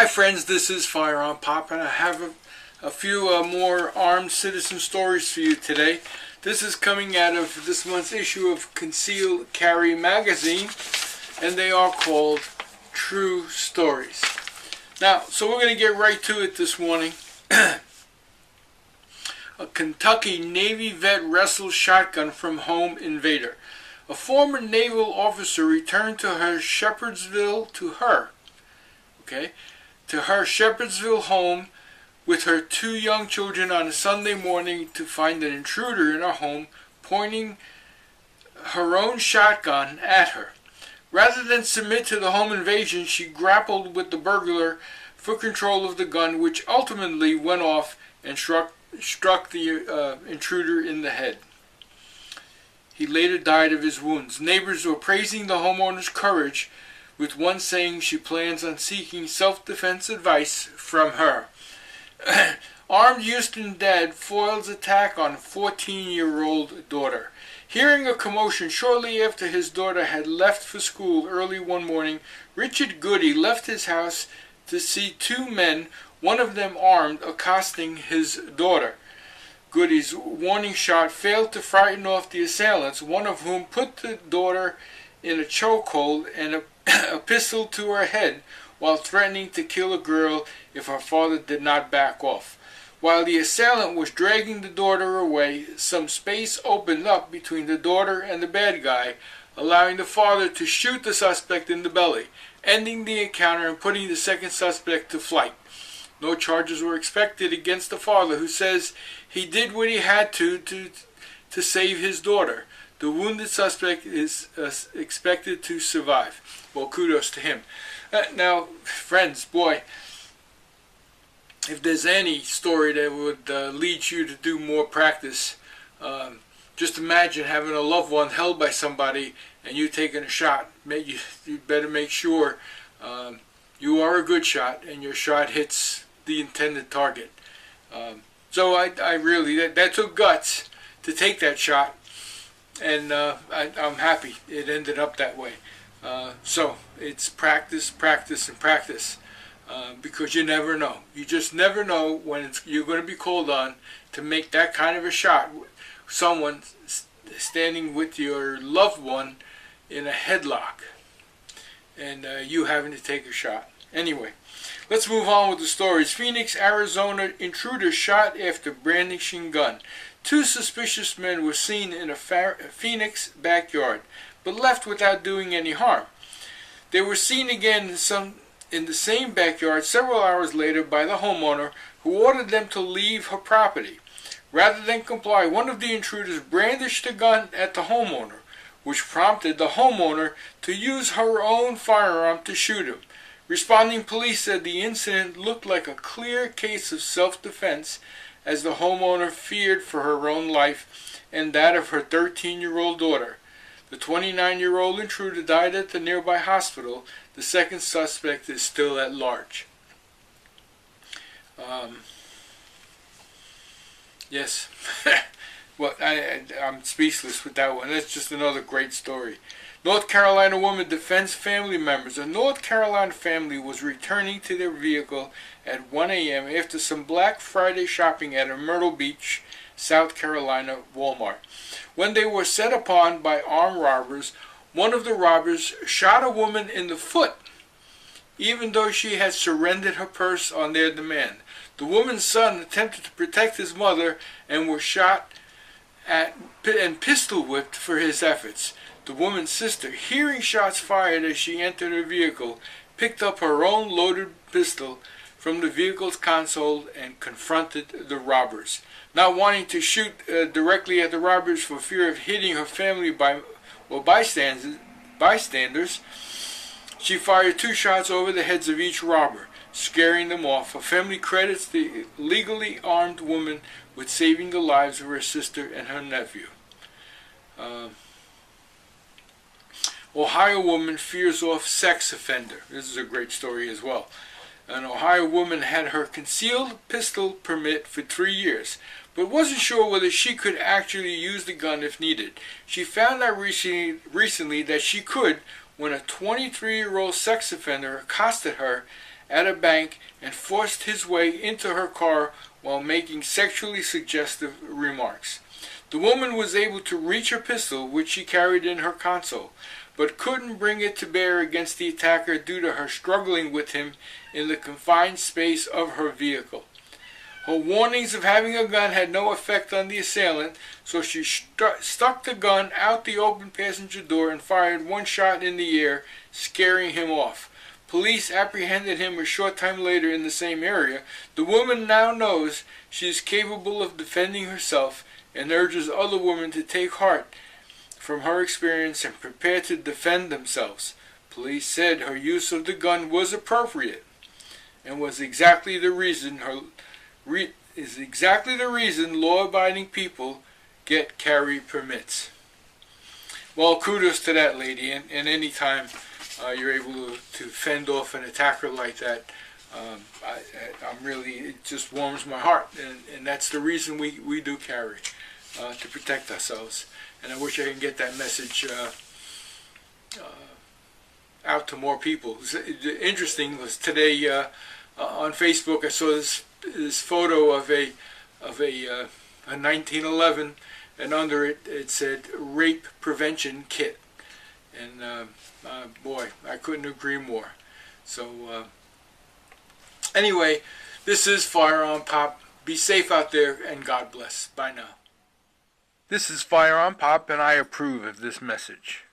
Hi friends, this is FirearmPop, and I have a few more armed citizen stories for you today. This is coming out of this month's issue of Concealed Carry magazine, and they are called True Stories. Now, so we're going to get right to it this morning. A Kentucky Navy vet wrestles shotgun from home invader. A former naval officer returned to her Shepherdsville home with her two young children on a Sunday morning to find an intruder in her home pointing her own shotgun at her. Rather than submit to the home invasion, she grappled with the burglar for control of the gun, which ultimately went off and struck the intruder in the head. He later died of his wounds. Neighbors were praising the homeowner's courage, with one saying she plans on seeking self-defense advice from her. Armed Houston dad foils attack on 14-year-old daughter. Hearing a commotion shortly after his daughter had left for school early one morning, Richard Goody left his house to see two men, one of them armed, accosting his daughter. Goody's warning shot failed to frighten off the assailants, one of whom put the daughter in a chokehold and a pistol to her head while threatening to kill a girl if her father did not back off. While the assailant was dragging the daughter away, some space opened up between the daughter and the bad guy, allowing the father to shoot the suspect in the belly, ending the encounter and putting the second suspect to flight. No charges were expected against the father, who says he did what he had to save his daughter. The wounded suspect is expected to survive. Well, kudos to him. Now, friends, boy, if there's any story that would lead you to do more practice, just imagine having a loved one held by somebody and you taking a shot. You better make sure you are a good shot and your shot hits the intended target. So I really, that took guts to take that shot. And I'm happy it ended up that way. So it's practice, practice, and practice, because you never know. You just never know when you're going to be called on to make that kind of a shot. Someone standing with your loved one in a headlock, and you having to take a shot. Anyway, let's move on with the stories. Phoenix, Arizona intruder shot after brandishing gun. Two suspicious men were seen in a Phoenix backyard, but left without doing any harm. They were seen again in the same backyard several hours later by the homeowner, who ordered them to leave her property. Rather than comply, one of the intruders brandished a gun at the homeowner, which prompted the homeowner to use her own firearm to shoot him. Responding police said the incident looked like a clear case of self-defense, as the homeowner feared for her own life and that of her 13-year-old daughter. The 29-year-old intruder died at the nearby hospital. The second suspect is still at large. Yes. Well, I'm speechless with that one. That's just another great story. North Carolina woman defends family members. A North Carolina family was returning to their vehicle at 1 a.m. after some Black Friday shopping at a Myrtle Beach, South Carolina Walmart. When they were set upon by armed robbers, one of the robbers shot a woman in the foot, even though she had surrendered her purse on their demand. The woman's son attempted to protect his mother and was shot at and pistol whipped for his efforts. The woman's sister, hearing shots fired as she entered her vehicle, picked up her own loaded pistol from the vehicle's console and confronted the robbers. Not wanting to shoot directly at the robbers for fear of hitting her family bystanders, she fired 2 shots over the heads of each robber, scaring them off. Her family credits the legally armed woman with saving the lives of her sister and her nephew. Ohio woman fears off sex offender. This is a great story as well. An Ohio woman had her concealed pistol permit for 3 years, but wasn't sure whether she could actually use the gun if needed. She found out recently that she could when a 23-year-old sex offender accosted her at a bank and forced his way into her car while making sexually suggestive remarks. The woman was able to reach her pistol, which she carried in her console, but couldn't bring it to bear against the attacker due to her struggling with him in the confined space of her vehicle. Her warnings of having a gun had no effect on the assailant, so she stuck the gun out the open passenger door and fired one shot in the air, scaring him off. Police apprehended him a short time later in the same area. The woman now knows she is capable of defending herself and urges other women to take heart from her experience and prepare to defend themselves. Police said her use of the gun was appropriate and was exactly the reason law-abiding people get carry permits. Well, kudos to that lady, and any time you're able to fend off an attacker like that, I'm really, it just warms my heart, and that's the reason we do carry, to protect ourselves. And I wish I can get that message out to more people. Interesting was today on Facebook I saw this photo of a 1911, and under it said rape prevention kit, and boy, I couldn't agree more. So anyway, this is Firearm Pop. Be safe out there, and God bless. Bye now. This is Firearm Pop, and I approve of this message.